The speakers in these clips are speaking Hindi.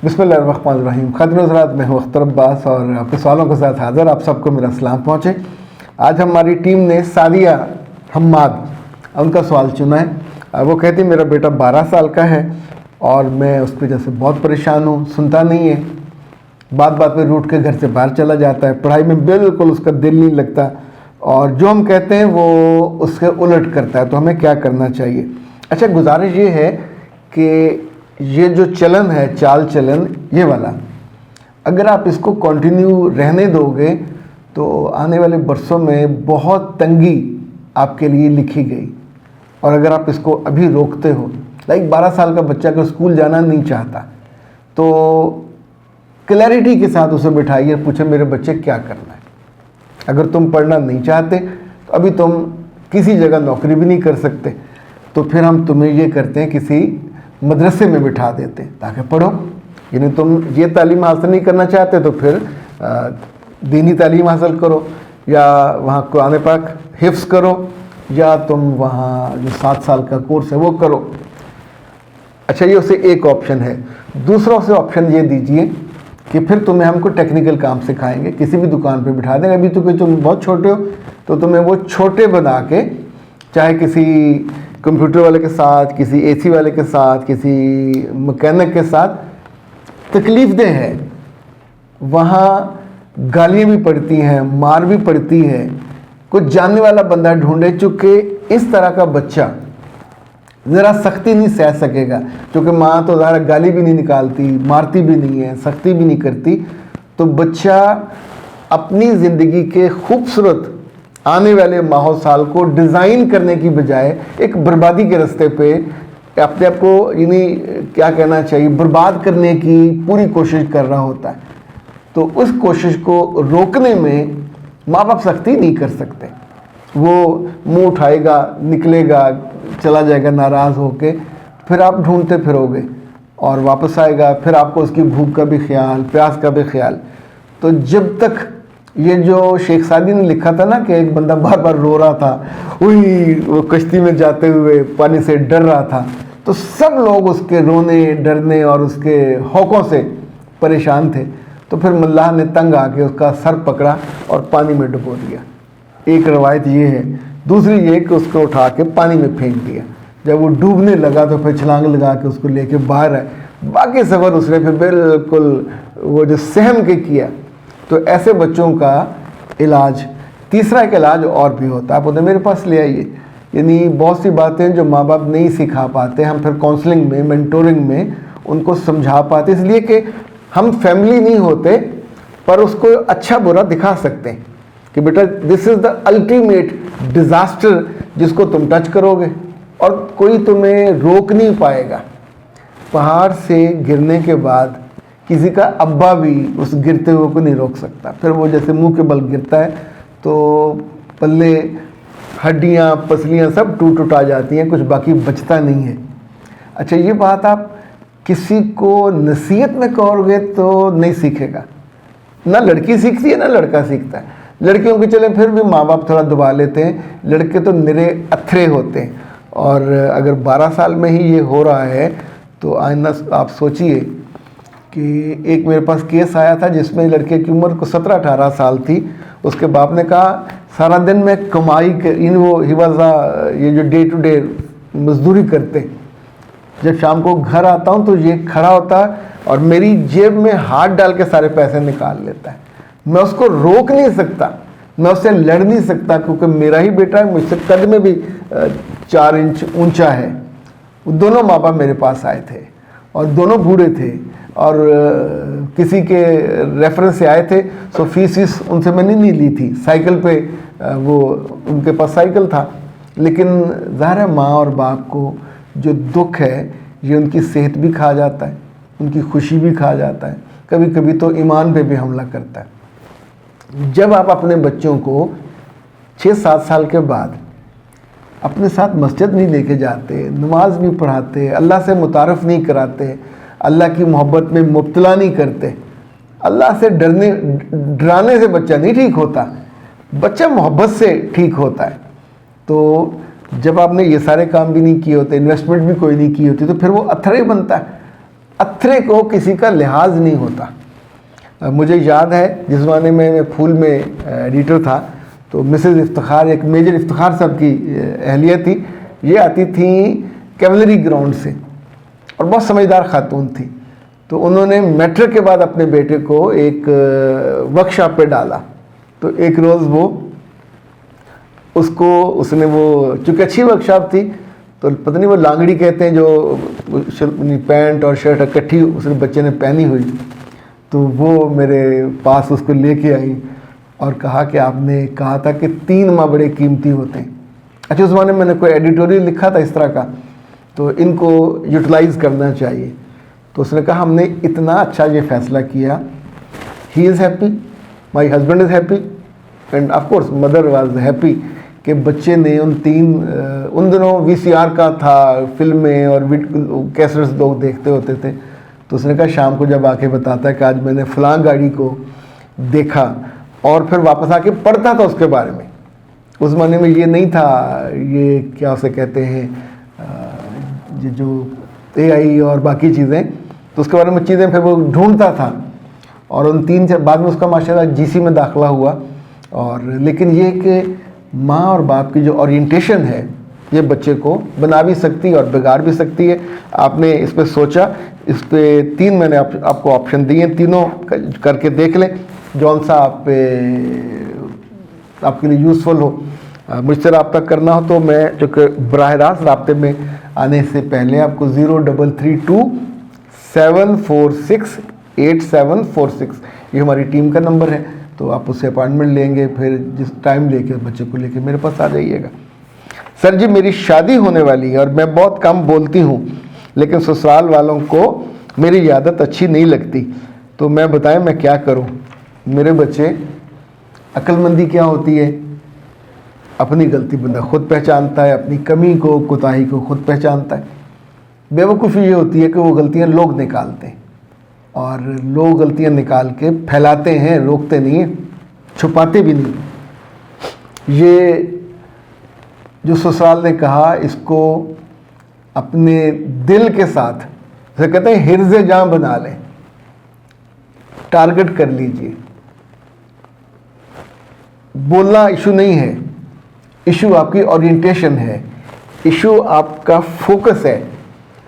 बिस्मिल्लाहिर्रहमानिर्रहीम। ख़ातिन हज़रात, मैं हूँ अख्तर अब्बास और आपके सवालों के साथ हाज़िर। आप सबको मेरा सलाम पहुँचे। आज हमारी टीम ने सादिया हम्माद उनका सवाल चुना है। वो कहती मेरा बेटा 12 साल का है और मैं उसकी वजह से बहुत परेशान हूँ। सुनता नहीं है, बात बात पे रूठ के घर से बाहर चला जाता है, पढ़ाई में बिल्कुल उसका दिल नहीं लगता और जो हम कहते हैं वो उसके उलट करता है। तो हमें क्या करना चाहिए? अच्छा, गुजारिश ये है कि ये जो चलन है, चाल चलन ये वाला, अगर आप इसको कंटिन्यू रहने दोगे तो आने वाले बरसों में बहुत तंगी आपके लिए लिखी गई। और अगर आप इसको अभी रोकते हो, लाइक 12 साल का बच्चा अगर स्कूल जाना नहीं चाहता तो क्लैरिटी के साथ उसे बिठाइए, पूछे मेरे बच्चे क्या करना है। अगर तुम पढ़ना नहीं चाहते तो अभी तुम किसी जगह नौकरी भी नहीं कर सकते, तो फिर हम तुम्हें ये करते हैं किसी मदरसे में बिठा देते हैं ताकि पढ़ो। यानी तुम ये तालीम हासिल नहीं करना चाहते तो फिर दीनी तालीम हासिल करो, या वहाँ कुरान पाक हिफ्ज़ करो, या तुम वहाँ जो 7 साल का कोर्स है वो करो। अच्छा, ये उसे एक ऑप्शन है। दूसरा उसे ऑप्शन ये दीजिए कि फिर तुम्हें हमको टेक्निकल काम सिखाएंगे, किसी भी दुकान पे बिठा देंगे। अभी तो कि तुम बहुत छोटे हो तो तुम्हें वो छोटे बना के, चाहे किसी कंप्यूटर वाले के साथ, किसी एसी वाले के साथ, किसी मैकेनिक के साथ, तकलीफ़देह है। वहाँ गालियाँ भी पड़ती हैं, मार भी पड़ती है। कुछ जानने वाला बंदा ढूंढे, चूँकि इस तरह का बच्चा ज़रा सख्ती नहीं सह सकेगा, क्योंकि माँ तो ज़रा गाली भी नहीं निकालती, मारती भी नहीं है, सख्ती भी नहीं करती। तो बच्चा अपनी ज़िंदगी के खूबसूरत आने वाले माहौल साल को डिज़ाइन करने की बजाय एक बर्बादी के रास्ते पे अपने आप को, यानी क्या कहना चाहिए, बर्बाद करने की पूरी कोशिश कर रहा होता है। तो उस कोशिश को रोकने में माँ बाप सख्ती नहीं कर सकते। वो मुंह उठाएगा, निकलेगा, चला जाएगा नाराज़ होके, फिर आप ढूंढते फिरोगे और वापस आएगा, फिर आपको उसकी भूख का भी ख्याल, प्यास का भी ख्याल। तो जब तक ये जो शेख सादी ने लिखा था ना कि एक बंदा बार बार रो रहा था, वो कश्ती में जाते हुए पानी से डर रहा था, तो सब लोग उसके रोने, डरने और उसके हौकों से परेशान थे। तो फिर मल्लाह ने तंग आके उसका सर पकड़ा और पानी में डुबो दिया। एक रवायत ये है। दूसरी ये कि उसको उठा के पानी में फेंक दिया। जब वो डूबने लगा तो फिर छलांग लगा के उसको लेके बाहर आए। बाकी सफ़र उसने फिर बिल्कुल वो जो सहम के किया। तो ऐसे बच्चों का इलाज, तीसरा एक इलाज और भी होता है, आप उन्हें मेरे पास ले आइए। यानी बहुत सी बातें जो माँ बाप नहीं सिखा पाते, हम फिर काउंसलिंग में, मेंटोरिंग में उनको समझा पाते, इसलिए कि हम फैमिली नहीं होते, पर उसको अच्छा बुरा दिखा सकते हैं कि बेटा this is the ultimate disaster जिसको तुम टच करोगे और कोई तुम्हें रोक नहीं पाएगा। पहाड़ से गिरने के बाद किसी का अब्बा भी उस गिरते हुए को नहीं रोक सकता। फिर वो जैसे मुंह के बल गिरता है तो पल्ले, हड्डियाँ, पसलियाँ सब टूट आ जाती हैं, कुछ बाकी बचता नहीं है। अच्छा, ये बात आप किसी को नसीहत में कहोगे तो नहीं सीखेगा। ना लड़की सीखती है ना लड़का सीखता है। लड़कियों के चले फिर भी माँ बाप थोड़ा दबा लेते हैं, लड़के तो निरे अथरे होते हैं। और अगर 12 साल में ही ये हो रहा है तो आइंदा आप सोचिए कि एक मेरे पास केस आया था जिसमें लड़के की उम्र को 17-18 साल थी। उसके बाप ने कहा सारा दिन मैं कमाई इन वो हिवाजा, ये जो डे टू डे मजदूरी करते, जब शाम को घर आता हूँ तो ये खड़ा होता है और मेरी जेब में हाथ डाल के सारे पैसे निकाल लेता है। मैं उसको रोक नहीं सकता, मैं उससे लड़ नहीं सकता, क्योंकि मेरा ही बेटा है, मुझसे कद में भी 4 इंच ऊंचा है। दोनों माँ बाप मेरे पास आए थे और दोनों बूढ़े थे और किसी के रेफरेंस से आए थे, सो फीस उनसे मैंने नहीं ली थी। साइकिल पे वो उनके पास साइकिल था, लेकिन ज़ाहिर है माँ और बाप को जो दुख है ये उनकी सेहत भी खा जाता है, उनकी खुशी भी खा जाता है, कभी कभी तो ईमान पे भी हमला करता है। जब आप अपने बच्चों को 6-7 साल के बाद अपने साथ मस्जिद नहीं लेके जाते, नमाज नहीं पढ़ाते, अल्लाह से मुतारफ़ नहीं कराते, अल्लाह की मोहब्बत में मुब्तला नहीं करते, अल्लाह से डराने से बच्चा नहीं ठीक होता, बच्चा मोहब्बत से ठीक होता है। तो जब आपने ये सारे काम भी नहीं किए होते, इन्वेस्टमेंट भी कोई नहीं की होती, तो फिर वो अथरे बनता है। पत्थरे को किसी का लिहाज नहीं होता। मुझे याद है जिस ज़माने में मैं फूल में एडिटर था तो मिसेज़ इफ्तिखार, एक मेजर इफ्तिखार साहब की अहलिया थी, ये आती थी कैवलरी ग्राउंड से और बहुत समझदार खातून थी। तो उन्होंने मैट्रिक के बाद अपने बेटे को एक वर्कशॉप पे डाला। तो एक रोज़ उसने वो चूँकि अच्छी वर्कशॉप थी तो पता नहीं वो लांगड़ी कहते हैं जो पैंट और शर्ट इकट्ठी उसने बच्चे ने पहनी हुई, तो वो मेरे पास उसको लेके आई और कहा कि आपने कहा था कि 3 माह बड़े कीमती होते हैं। अच्छा, उस ज़माने में मैंने कोई एडिटोरियल लिखा था इस तरह का, तो इनको यूटिलाइज़ करना चाहिए। तो उसने कहा हमने इतना अच्छा ये फ़ैसला किया, he is happy, my husband is happy end of course mother was happy कि बच्चे ने उन दिनों VCR का था, फिल्में और कैसेट्स लोग देखते होते थे। तो उसने कहा शाम को जब आके बताता है कि आज मैंने फ़लाँ गाड़ी को देखा, और फिर वापस आके पढ़ता था उसके बारे में। उस ज़माने में ये नहीं था, ये क्या उसे कहते हैं ये जो AI और बाकी चीज़ें, तो उसके बारे में चीज़ें फिर वो ढूंढता था। और उन 3 से बाद में उसका माशाल्लाह GC में दाखिला हुआ। और लेकिन ये कि माँ और बाप की जो ओरिएंटेशन है ये बच्चे को बना भी सकती है और बिगाड़ भी सकती है। आपने इस पर सोचा, इस पे 3 मैंने आपको ऑप्शन दिए, तीनों करके देख लें जौन सा आपके लिए यूज़फुल हो। मुझसे रब्ता करना हो तो मैं चूँकि बराह रास्त रब्ते में आने से पहले आपको 0332 746 8746 ये हमारी टीम का नंबर है, तो आप उससे अपॉइंटमेंट लेंगे, फिर जिस टाइम लेके बच्चे को लेके मेरे पास आ जाइएगा। सर जी मेरी शादी होने वाली है और मैं बहुत कम बोलती हूँ, लेकिन ससुराल वालों को मेरी आदत अच्छी नहीं लगती, तो मैं बताएं मैं क्या करूँ। मेरे बच्चे, अक्लमंदी क्या होती है? अपनी गलती बंदा खुद पहचानता है, अपनी कमी को, कोताही को खुद पहचानता है। बेवकूफ़ी ये होती है कि वो गलतियाँ लोग निकालते हैं और लोग गलतियाँ निकाल के फैलाते हैं, रोकते नहीं हैं, छुपाते भी नहीं। ये जो ससुराल ने कहा इसको अपने दिल के साथ, जैसे कहते हैं हिर्ज़े जान बना लें, टारगेट कर लीजिए। बोलना इशू नहीं है, इशू आपकी ओरिएंटेशन है, इशू आपका फोकस है,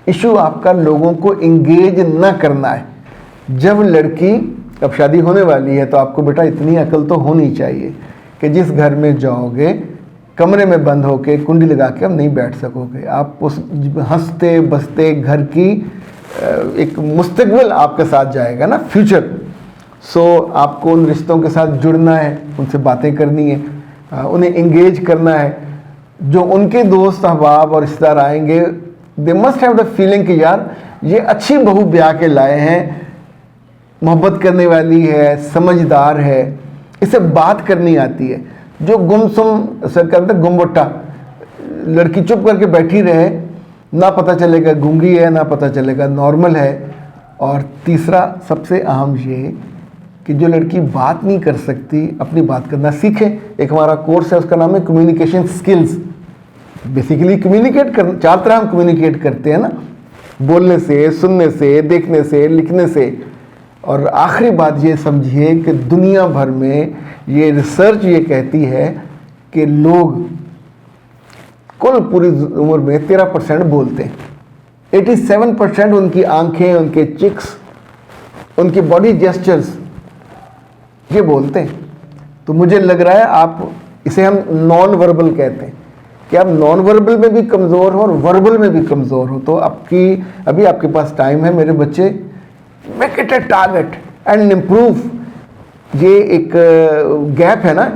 इशू आपका लोगों को इंगेज ना करना है। जब लड़की, अब शादी होने वाली है तो आपको बेटा इतनी अकल तो होनी चाहिए कि जिस घर में जाओगे कमरे में बंद होके कुंडी लगा के अब नहीं बैठ सकोगे। आप उस हंसते बसते घर की एक मुस्तकबिल आपके साथ जाएगा ना, फ्यूचर। सो आपको उन रिश्तों के साथ जुड़ना है, उनसे बातें करनी है, उन्हें इंगेज करना है। जो उनके दोस्त अहबाब और रिश्तेदार आएंगे, they must have the feeling कि यार ये अच्छी बहू ब्याह के लाए हैं, मोहब्बत करने वाली है, समझदार है, इसे बात करनी आती है। जो गुमसुम सर कहते हैं गुमबुट्टा, लड़की चुप करके बैठी रहे, ना पता चलेगा गूंगी है, ना पता चलेगा नॉर्मल है। और तीसरा सबसे अहम ये कि जो लड़की बात नहीं कर सकती, अपनी बात करना सीखे। एक हमारा कोर्स है, उसका नाम है कम्युनिकेशन स्किल्स। बेसिकली कम्युनिकेट कर 4 तरह हम कम्युनिकेट करते हैं ना, बोलने से, सुनने से, देखने से, लिखने से। और आखिरी बात ये समझिए कि दुनिया भर में ये रिसर्च ये कहती है कि लोग कुल पूरी उम्र में 13% बोलते हैं। 87% उनकी आंखें, उनके चिक्स, उनके बॉडी जेस्चर्स ये बोलते हैं। तो मुझे लग रहा है आप इसे हम नॉन वर्बल कहते हैं कि आप नॉन वर्बल में भी कमज़ोर हो और वर्बल में भी कमज़ोर हो। तो अभी आपके पास टाइम है मेरे बच्चे, make it a target and improve. ये एक गैप है ना,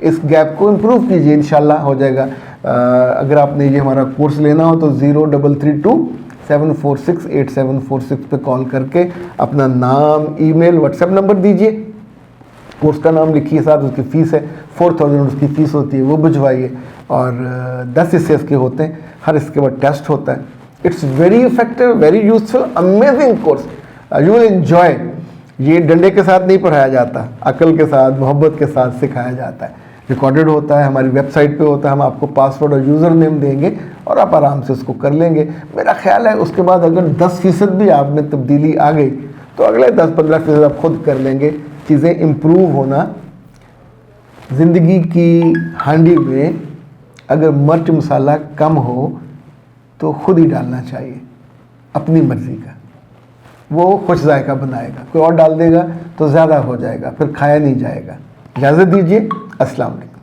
इस गैप को इम्प्रूव कीजिए, इंशाल्लाह हो जाएगा। अगर आपने ये हमारा कोर्स लेना हो तो 0332 746 8746 पे कॉल करके अपना नाम, ईमेल, व्हाट्सएप नंबर दीजिए, कोर्स का नाम लिखिए, साथ उसकी फ़ीस है 4000 उसकी फ़ीस होती है, वो भिजवाइए। और 10 हिस्से इसके होते हैं, हर इसके बाद टेस्ट होता है। It's very effective, very useful, amazing course, you will enjoy. ये डंडे के साथ नहीं पढ़ाया जाता, अकल के साथ, मोहब्बत के साथ सिखाया जाता है। रिकॉर्डेड होता है, हमारी वेबसाइट पे होता है, हम आपको पासवर्ड और यूज़र नेम देंगे, और आप आराम से उसको कर लेंगे। मेरा ख्याल है उसके बाद अगर 10% भी आप में तब्दीली आ गई तो अगले 10-15% आप खुद कर लेंगे। चीज़ें इम्प्रूव होना, ज़िंदगी की हांडी में अगर मिर्च मसाला कम हो तो खुद ही डालना चाहिए, अपनी मर्ज़ी का, वो खुश जायका बनाएगा। कोई और डाल देगा तो ज़्यादा हो जाएगा, फिर खाया नहीं जाएगा। इजाज़त दीजिए, अस्सलाम वालेकुम।